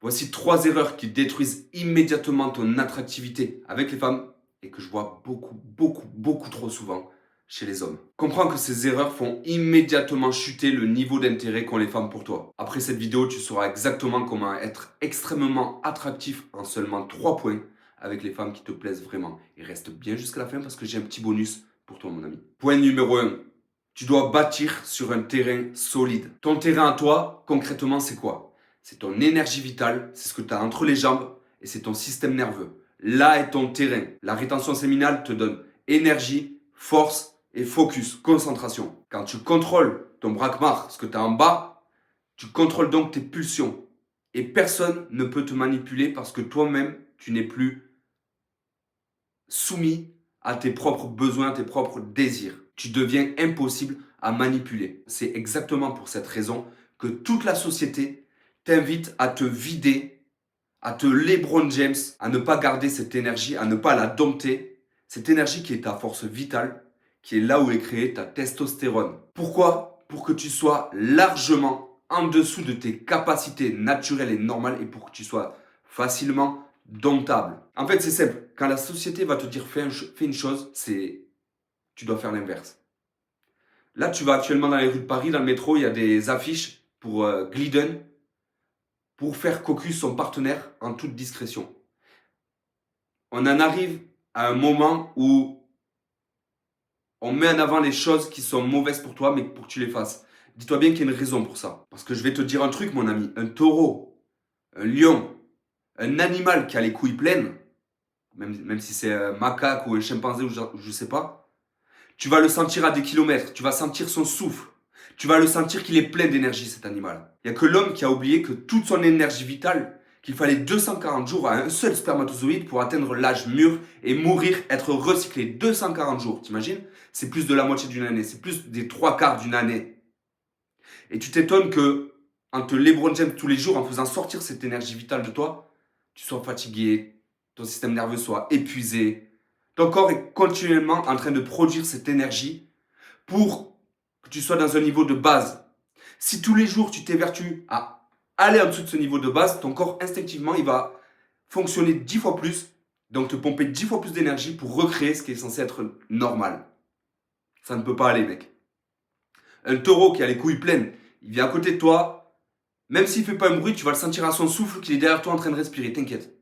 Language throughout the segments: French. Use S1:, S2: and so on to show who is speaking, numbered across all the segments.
S1: Voici 3 erreurs qui détruisent immédiatement ton attractivité avec les femmes et que je vois beaucoup trop souvent chez les hommes. Comprends que ces erreurs font immédiatement chuter le niveau d'intérêt qu'ont les femmes pour toi. Après cette vidéo, tu sauras exactement comment être extrêmement attractif en seulement 3 points avec les femmes qui te plaisent vraiment. Et reste bien jusqu'à la fin parce que j'ai un petit bonus pour toi, mon ami. Point numéro 1. Tu dois bâtir sur un terrain solide. Ton terrain à toi, concrètement, c'est quoi? C'est ton énergie vitale, c'est ce que tu as entre les jambes et c'est ton système nerveux. Là est ton terrain. La rétention séminale te donne énergie, force et focus, concentration. Quand tu contrôles ton bras-camarade, ce que tu as en bas, tu contrôles donc tes pulsions. Et personne ne peut te manipuler parce que toi-même, tu n'es plus soumis à tes propres besoins, tes propres désirs. Tu deviens impossible à manipuler. C'est exactement pour cette raison que toute la société t'invite à te vider, à te LeBron James, à ne pas garder cette énergie, à ne pas la dompter. Cette énergie qui est ta force vitale, qui est là où est créée ta testostérone. Pourquoi? Pour que tu sois largement en dessous de tes capacités naturelles et normales et pour que tu sois facilement domptable. En fait, c'est simple. Quand la société va te dire fais une chose, tu dois faire l'inverse. Là, tu vas actuellement dans les rues de Paris, dans le métro, il y a des affiches pour Glidden, pour faire cocu son partenaire en toute discrétion. On en arrive à un moment où on met en avant les choses qui sont mauvaises pour toi, mais pour que tu les fasses. Dis-toi bien qu'il y a une raison pour ça. Parce que je vais te dire un truc, mon ami. Un taureau, un lion, un animal qui a les couilles pleines, même si c'est un macaque ou un chimpanzé ou je sais pas, tu vas le sentir à des kilomètres. Tu vas sentir son souffle. Tu vas le sentir qu'il est plein d'énergie, cet animal. Il n'y a que l'homme qui a oublié que toute son énergie vitale, qu'il fallait 240 jours à un seul spermatozoïde pour atteindre l'âge mûr et mourir, être recyclé. 240 jours, t'imagines? C'est plus de la moitié d'une année, c'est plus des 3/4 d'une année. Et tu t'étonnes que, en te LeBron James tous les jours, en faisant sortir cette énergie vitale de toi, tu sois fatigué, ton système nerveux soit épuisé. Ton corps est continuellement en train de produire cette énergie pour que tu sois dans un niveau de base. Si tous les jours tu t'évertues à aller en dessous de ce niveau de base, ton corps instinctivement il va fonctionner 10 fois plus, donc te pomper 10 fois plus d'énergie pour recréer ce qui est censé être normal. Ça ne peut pas aller, mec. Un taureau qui a les couilles pleines, il vient à côté de toi, même s'il fait pas un bruit, tu vas le sentir à son souffle qu'il est derrière toi en train de respirer, t'inquiète.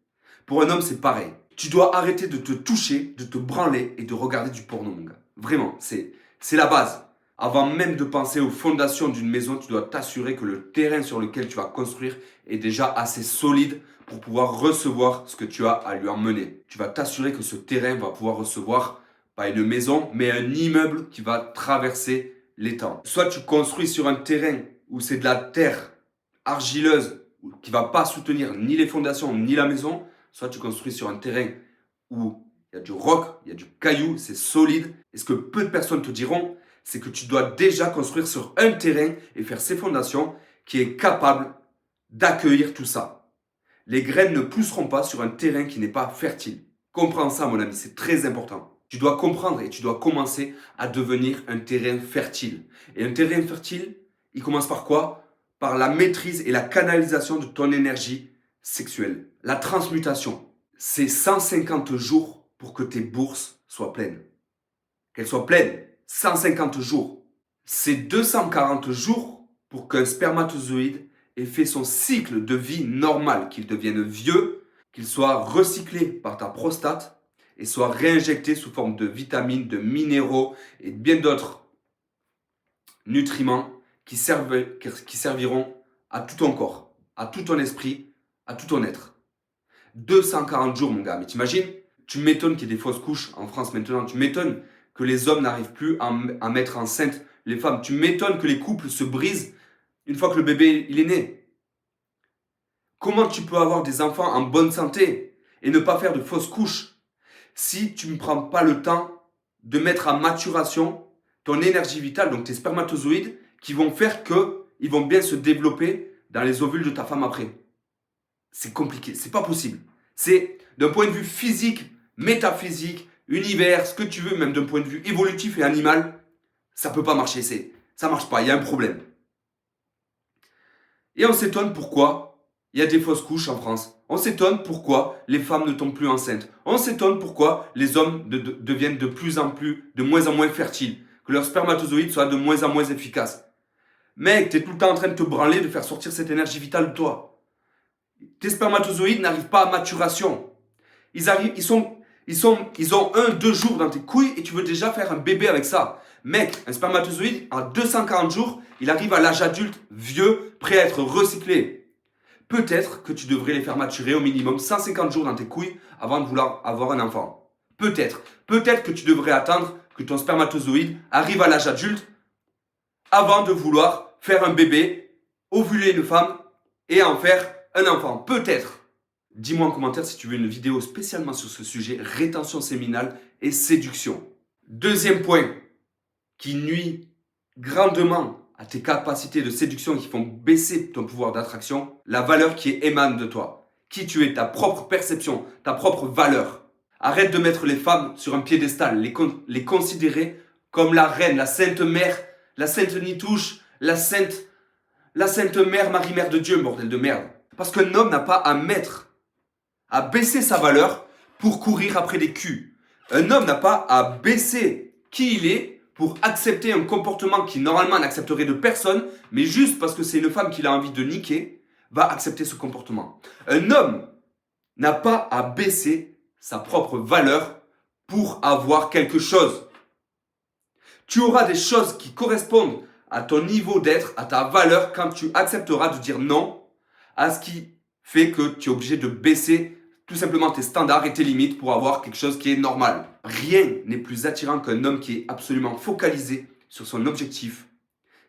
S1: Pour un homme, c'est pareil. Tu dois arrêter de te toucher, de te branler et de regarder du porno, mon gars. Vraiment, c'est la base. Avant même de penser aux fondations d'une maison, tu dois t'assurer que le terrain sur lequel tu vas construire est déjà assez solide pour pouvoir recevoir ce que tu as à lui emmener. Tu vas t'assurer que ce terrain va pouvoir recevoir, pas une maison, mais un immeuble qui va traverser les temps. Soit tu construis sur un terrain où c'est de la terre argileuse, qui va pas soutenir ni les fondations ni la maison, soit tu construis sur un terrain où il y a du roc, il y a du caillou, c'est solide. Et ce que peu de personnes te diront, c'est que tu dois déjà construire sur un terrain et faire ces fondations qui est capable d'accueillir tout ça. Les graines ne pousseront pas sur un terrain qui n'est pas fertile. Comprends ça, mon ami, c'est très important. Tu dois comprendre et tu dois commencer à devenir un terrain fertile. Et un terrain fertile, il commence par quoi? Par la maîtrise et la canalisation de ton énergie sexuelle. La transmutation. C'est 150 jours pour que tes bourses soient pleines. Qu'elles soient pleines. 150 jours. C'est 240 jours pour qu'un spermatozoïde ait fait son cycle de vie normal, qu'il devienne vieux, qu'il soit recyclé par ta prostate et soit réinjecté sous forme de vitamines, de minéraux et bien d'autres nutriments qui serviront à tout ton corps, à tout ton esprit, à tout ton être. 240 jours, mon gars. Mais t'imagines? Tu m'étonnes qu'il y ait des fausses couches en France maintenant. Tu m'étonnes que les hommes n'arrivent plus à mettre enceinte les femmes. Tu m'étonnes que les couples se brisent une fois que le bébé il est né. Comment tu peux avoir des enfants en bonne santé et ne pas faire de fausses couches si tu ne prends pas le temps de mettre en maturation ton énergie vitale, donc tes spermatozoïdes, qui vont faire qu'ils vont bien se développer dans les ovules de ta femme après. C'est compliqué, c'est pas possible. C'est d'un point de vue physique, métaphysique, univers, ce que tu veux, même d'un point de vue évolutif et animal, ça peut pas marcher, ça marche pas, il y a un problème. Et on s'étonne pourquoi Il y a des fausses couches en France. On s'étonne pourquoi les femmes ne tombent plus enceintes. On s'étonne pourquoi les hommes deviennent de moins en moins fertiles. Que leurs spermatozoïdes soient de moins en moins efficaces. Mec, t'es tout le temps en train de te branler, de faire sortir cette énergie vitale de toi. Tes spermatozoïdes n'arrivent pas à maturation. Ils ont 1-2 jours dans tes couilles et tu veux déjà faire un bébé avec ça. Mec, un spermatozoïde, à 240 jours, il arrive à l'âge adulte, vieux, prêt à être recyclé. Peut-être que tu devrais les faire maturer au minimum 150 jours dans tes couilles avant de vouloir avoir un enfant. Peut-être. Peut-être que tu devrais attendre que ton spermatozoïde arrive à l'âge adulte avant de vouloir faire un bébé, ovuler une femme et en faire un enfant. Peut-être. Dis-moi en commentaire si tu veux une vidéo spécialement sur ce sujet, rétention séminale et séduction. Deuxième point qui nuit grandement à tes capacités de séduction et qui font baisser ton pouvoir d'attraction, la valeur qui émane de toi. Qui tu es, ta propre perception, ta propre valeur. Arrête de mettre les femmes sur un piédestal, les considérer comme la reine, la sainte mère, la sainte Nitouche, la sainte mère Marie-Mère de Dieu, bordel de merde. Parce qu'un homme n'a pas à baisser sa valeur pour courir après des culs. Un homme n'a pas à baisser qui il est pour accepter un comportement qui normalement n'accepterait de personne, mais juste parce que c'est une femme qu'il a envie de niquer, va accepter ce comportement. Un homme n'a pas à baisser sa propre valeur pour avoir quelque chose. Tu auras des choses qui correspondent à ton niveau d'être, à ta valeur, quand tu accepteras de dire non à ce qui fait que tu es obligé de baisser tout simplement tes standards et tes limites pour avoir quelque chose qui est normal. Rien n'est plus attirant qu'un homme qui est absolument focalisé sur son objectif,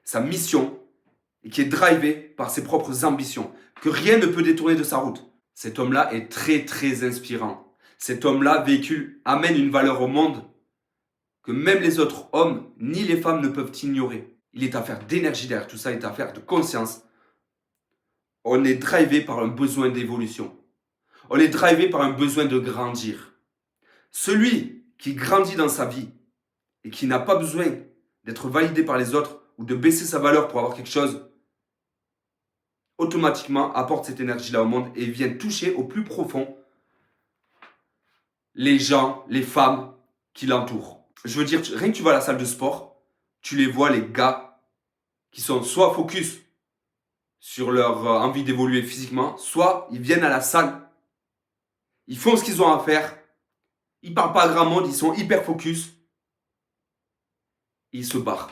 S1: sa mission, et qui est drivé par ses propres ambitions, que rien ne peut détourner de sa route. Cet homme-là est très très inspirant. Cet homme-là amène une valeur au monde que même les autres hommes ni les femmes ne peuvent ignorer. Il est affaire d'énergie derrière tout ça, il est affaire de conscience. On est drivé par un besoin d'évolution. On est drivé par un besoin de grandir. Celui qui grandit dans sa vie et qui n'a pas besoin d'être validé par les autres ou de baisser sa valeur pour avoir quelque chose, automatiquement apporte cette énergie-là au monde et vient toucher au plus profond les gens, les femmes qui l'entourent. Je veux dire, rien que tu vas à la salle de sport, tu les vois, les gars qui sont soit focus sur leur envie d'évoluer physiquement, soit ils viennent à la salle, ils font ce qu'ils ont à faire, ils parlent pas à grand monde, ils sont hyper focus, et ils se barrent.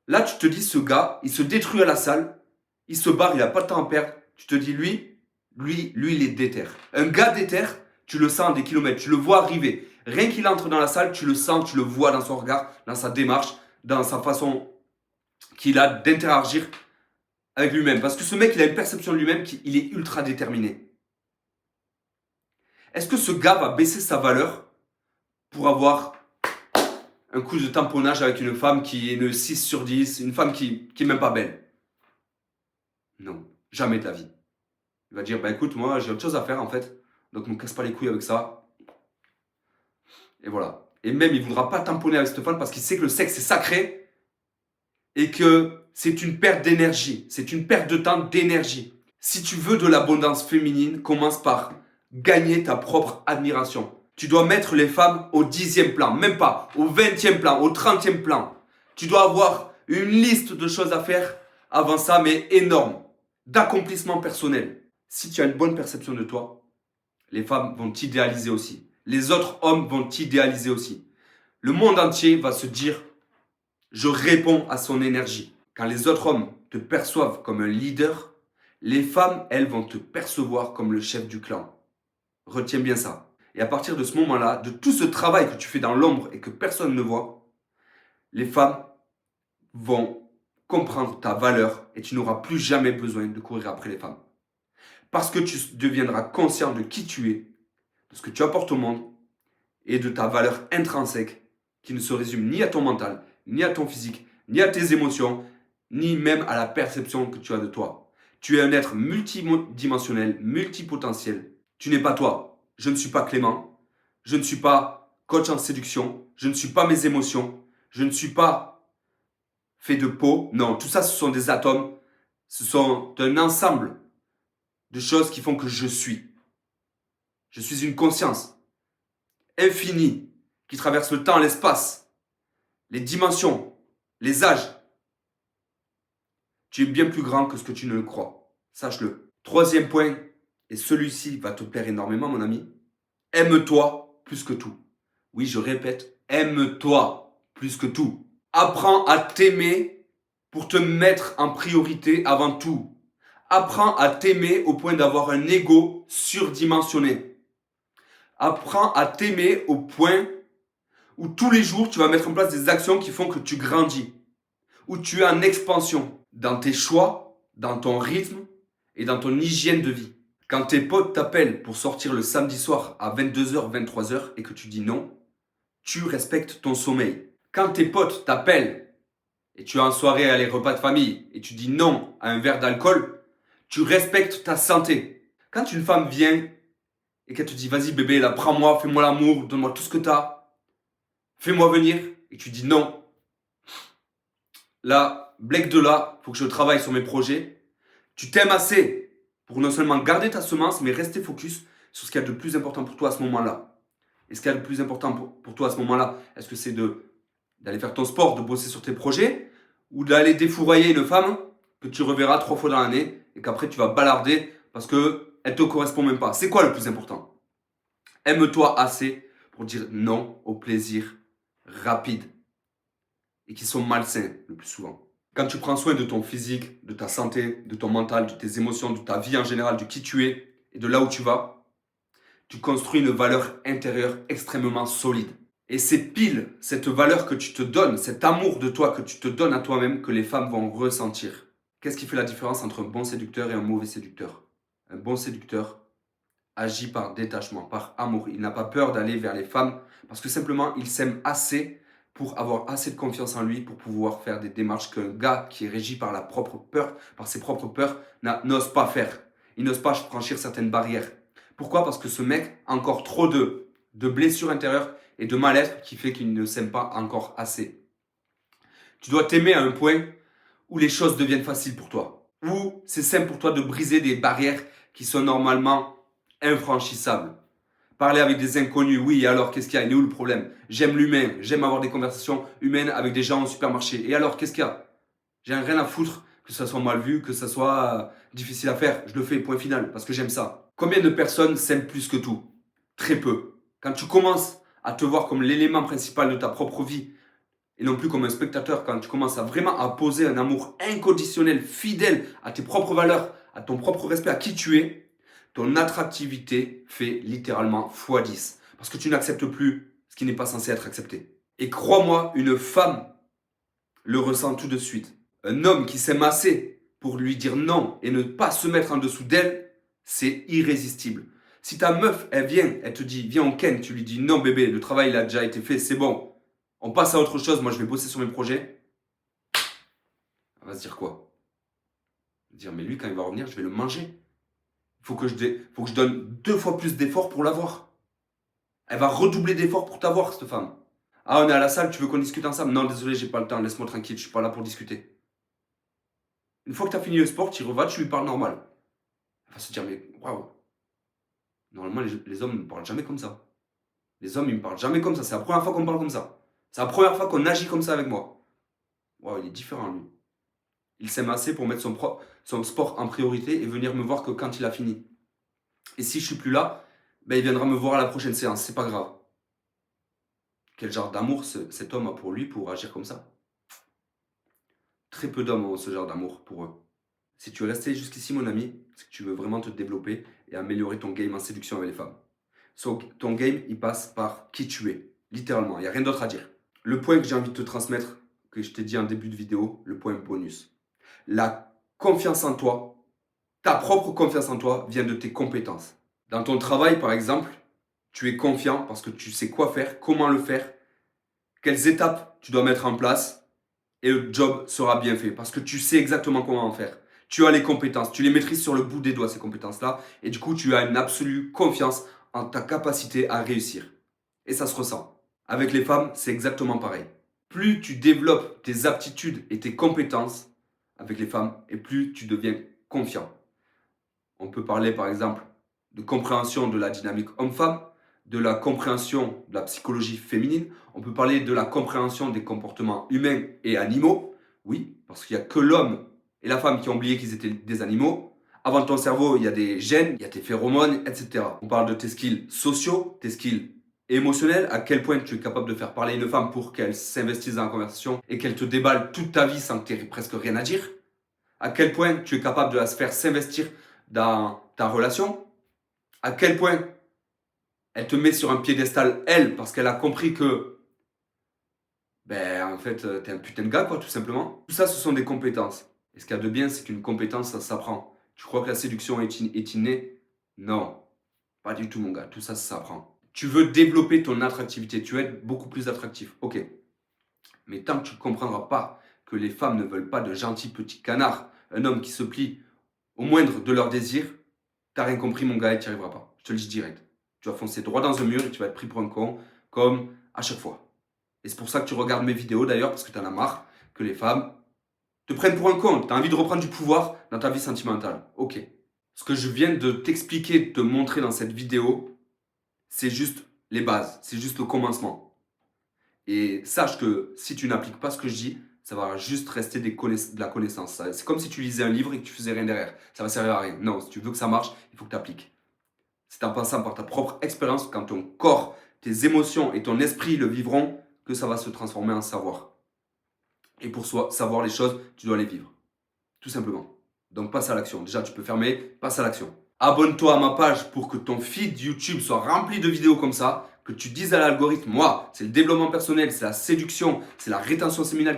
S1: Là, tu te dis, ce gars, il se détruit à la salle, il se barre, il n'a pas de temps à perdre. Tu te dis, lui, il est déter. Un gars déter, tu le sens à des kilomètres, tu le vois arriver. Rien qu'il entre dans la salle, tu le sens, tu le vois dans son regard, dans sa démarche, dans sa façon qu'il a d'interagir avec lui-même. Parce que ce mec, il a une perception de lui-même qu'il est ultra déterminé. Est-ce que ce gars va baisser sa valeur pour avoir un coup de tamponnage avec une femme qui est une 6 sur 10, une femme qui est même pas belle? Non, jamais de la vie. Il va dire, bah écoute, moi j'ai autre chose à faire en fait, donc ne me casse pas les couilles avec ça. Et voilà. Et même il ne voudra pas tamponner avec cette femme parce qu'il sait que le sexe est sacré et que c'est une perte d'énergie, c'est une perte de temps d'énergie. Si tu veux de l'abondance féminine, commence par gagner ta propre admiration. Tu dois mettre les femmes au 10e plan, même pas au 20e plan, au 30e plan. Tu dois avoir une liste de choses à faire avant ça, mais énorme, d'accomplissement personnel. Si tu as une bonne perception de toi, les femmes vont t'idéaliser aussi. Les autres hommes vont t'idéaliser aussi. Le monde entier va se dire, je réponds à son énergie. Quand les autres hommes te perçoivent comme un leader, les femmes, elles, vont te percevoir comme le chef du clan. Retiens bien ça. Et à partir de ce moment-là, de tout ce travail que tu fais dans l'ombre et que personne ne voit, les femmes vont comprendre ta valeur et tu n'auras plus jamais besoin de courir après les femmes. Parce que tu deviendras conscient de qui tu es, de ce que tu apportes au monde et de ta valeur intrinsèque qui ne se résume ni à ton mental, ni à ton physique, ni à tes émotions, ni même à la perception que tu as de toi. Tu es un être multidimensionnel, multipotentiel. Tu n'es pas toi. Je ne suis pas Clément. Je ne suis pas coach en séduction. Je ne suis pas mes émotions. Je ne suis pas fait de peau. Non, tout ça, ce sont des atomes. Ce sont un ensemble de choses qui font que je suis. Je suis une conscience infinie qui traverse le temps, l'espace, les dimensions, les âges. Tu es bien plus grand que ce que tu ne le crois. Sache-le. Troisième point, et celui-ci va te plaire énormément, mon ami. Aime-toi plus que tout. Oui, je répète, aime-toi plus que tout. Apprends à t'aimer pour te mettre en priorité avant tout. Apprends à t'aimer au point d'avoir un ego surdimensionné. Apprends à t'aimer au point où tous les jours, tu vas mettre en place des actions qui font que tu grandis, où tu es en expansion dans tes choix, dans ton rythme et dans ton hygiène de vie. Quand tes potes t'appellent pour sortir le samedi soir à 22h, 23h et que tu dis non, tu respectes ton sommeil. Quand tes potes t'appellent et tu es en soirée à les repas de famille et tu dis non à un verre d'alcool, tu respectes ta santé. Quand une femme vient et qu'elle te dit vas-y bébé, là prends-moi, fais-moi l'amour, donne-moi tout ce que t'as, fais-moi venir, et tu dis non, là, Blake de là, faut que je travaille sur mes projets. Tu t'aimes assez pour non seulement garder ta semence, mais rester focus sur ce qu'il y a de plus important pour toi à ce moment-là. Et ce qu'il y a de plus important pour toi à ce moment-là, est-ce que c'est d'aller faire ton sport, de bosser sur tes projets, ou d'aller défourailler une femme que tu reverras 3 fois dans l'année et qu'après tu vas balarder parce qu'elle ne te correspond même pas. C'est quoi le plus important? Aime-toi assez pour dire non au plaisir rapide et qui sont malsains le plus souvent. Quand tu prends soin de ton physique, de ta santé, de ton mental, de tes émotions, de ta vie en général, de qui tu es et de là où tu vas, tu construis une valeur intérieure extrêmement solide. Et c'est pile cette valeur que tu te donnes, cet amour de toi que tu te donnes à toi-même que les femmes vont ressentir. Qu'est-ce qui fait la différence entre un bon séducteur et un mauvais séducteur? Un bon séducteur agit par détachement, par amour. Il n'a pas peur d'aller vers les femmes parce que simplement il s'aime assez pour avoir assez de confiance en lui pour pouvoir faire des démarches qu'un gars qui est régi par la propre peur, par ses propres peurs, n'ose pas faire. Il n'ose pas franchir certaines barrières. Pourquoi? Parce que ce mec a encore trop de blessures intérieures et de mal-être qui fait qu'il ne s'aime pas encore assez. Tu dois t'aimer à un point où les choses deviennent faciles pour toi. Où c'est simple pour toi de briser des barrières qui sont normalement infranchissables. Parler avec des inconnus, oui, alors qu'est-ce qu'il y a? Il est où le problème? J'aime l'humain, j'aime avoir des conversations humaines avec des gens au supermarché. Et alors, qu'est-ce qu'il y a? J'ai rien à foutre que ça soit mal vu, que ça soit difficile à faire. Je le fais, point final, parce que j'aime ça. Combien de personnes s'aiment plus que tout? Très peu. Quand tu commences à te voir comme l'élément principal de ta propre vie, et non plus comme un spectateur, quand tu commences à vraiment à poser un amour inconditionnel, fidèle à tes propres valeurs, à ton propre respect, à qui tu es, ton attractivité fait littéralement x10. Parce que tu n'acceptes plus ce qui n'est pas censé être accepté. Et crois-moi, une femme le ressent tout de suite. Un homme qui s'aime assez pour lui dire non et ne pas se mettre en dessous d'elle, c'est irrésistible. Si ta meuf, elle vient, elle te dit, viens on ken, tu lui dis non bébé, le travail il a déjà été fait, c'est bon. On passe à autre chose, moi je vais bosser sur mes projets. Elle va se dire quoi? Elle va dire, mais lui quand il va revenir, je vais le manger. Faut que je donne 2 fois plus d'efforts pour l'avoir. Elle va redoubler d'efforts pour t'avoir, cette femme. Ah, on est à la salle, tu veux qu'on discute ensemble? Non, désolé, j'ai pas le temps, laisse-moi tranquille, je suis pas là pour discuter. Une fois que tu as fini le sport, tu y revas, tu lui parles normal. Elle va se dire, mais waouh. Normalement, les hommes ne me parlent jamais comme ça. Les hommes, ils me parlent jamais comme ça. C'est la première fois qu'on me parle comme ça. C'est la première fois qu'on agit comme ça avec moi. Waouh, il est différent, lui. Il s'aime assez pour mettre son sport en priorité et venir me voir que quand il a fini. Et si je suis plus là, ben il viendra me voir à la prochaine séance, c'est pas grave. Quel genre d'amour cet homme a pour lui pour agir comme ça? Très peu d'hommes ont ce genre d'amour pour eux. Si tu es resté jusqu'ici, mon ami, c'est que tu veux vraiment te développer et améliorer ton game en séduction avec les femmes. Ton game, il passe par qui tu es. Littéralement, il n'y a rien d'autre à dire. Le point que j'ai envie de te transmettre, que je t'ai dit en début de vidéo, le point bonus. La confiance en toi, ta propre confiance en toi vient de tes compétences. Dans ton travail, par exemple, tu es confiant parce que tu sais quoi faire, comment le faire, quelles étapes tu dois mettre en place et le job sera bien fait parce que tu sais exactement comment en faire. Tu as les compétences, tu les maîtrises sur le bout des doigts, ces compétences-là, et du coup, tu as une absolue confiance en ta capacité à réussir. Et ça se ressent. Avec les femmes, c'est exactement pareil. Plus tu développes tes aptitudes et tes compétences avec les femmes, et plus tu deviens confiant. On peut parler par exemple de compréhension de la dynamique homme-femme, de la compréhension de la psychologie féminine. On peut parler de la compréhension des comportements humains et animaux. Oui, parce qu'il n'y a que l'homme et la femme qui ont oublié qu'ils étaient des animaux. Avant ton cerveau, il y a des gènes, il y a tes phéromones, etc. On parle de tes skills sociaux, tes skills émotionnels, à quel point tu es capable de faire parler une femme pour qu'elle s'investisse dans la conversation et qu'elle te déballe toute ta vie sans que tu aies presque rien à dire. À quel point tu es capable de la faire s'investir dans ta relation. À quel point elle te met sur un piédestal, elle, parce qu'elle a compris que, ben, en fait, t'es un putain de gars, quoi, tout simplement. Tout ça, ce sont des compétences. Et ce qu'il y a de bien, c'est qu'une compétence, ça s'apprend. Tu crois que la séduction est innée? Non. Pas du tout, mon gars. Tout ça, ça s'apprend. Tu veux développer ton attractivité. Tu veux être beaucoup plus attractif. Ok. Mais tant que tu ne comprendras pas que les femmes ne veulent pas de gentils petits canards, un homme qui se plie au moindre de leurs désirs, t'as rien compris, mon gars, et tu n'y arriveras pas. Je te le dis direct. Tu vas foncer droit dans un mur et tu vas être pris pour un con, comme à chaque fois. Et c'est pour ça que tu regardes mes vidéos d'ailleurs, parce que tu en as marre que les femmes te prennent pour un con. Tu as envie de reprendre du pouvoir dans ta vie sentimentale. Ok. Ce que je viens de t'expliquer, de te montrer dans cette vidéo, c'est juste les bases, c'est juste le commencement. Et sache que si tu n'appliques pas ce que je dis, ça va juste rester de la connaissance. C'est comme si tu lisais un livre et que tu faisais rien derrière. Ça va servir à rien. Non, si tu veux que ça marche, il faut que tu appliques. C'est en passant par ta propre expérience, quand ton corps, tes émotions et ton esprit le vivront, que ça va se transformer en savoir. Et pour savoir les choses, tu dois les vivre. Tout simplement. Donc passe à l'action. Déjà, tu peux fermer, passe à l'action. Abonne-toi à ma page pour que ton feed YouTube soit rempli de vidéos comme ça, que tu dises à l'algorithme, moi, c'est le développement personnel, c'est la séduction, c'est la rétention séminale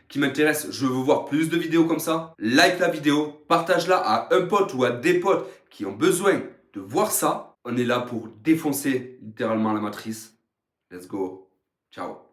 S1: qui m'intéresse, je veux voir plus de vidéos comme ça. Like la vidéo, partage-la à un pote ou à des potes qui ont besoin de voir ça. On est là pour défoncer littéralement la matrice. Let's go. Ciao.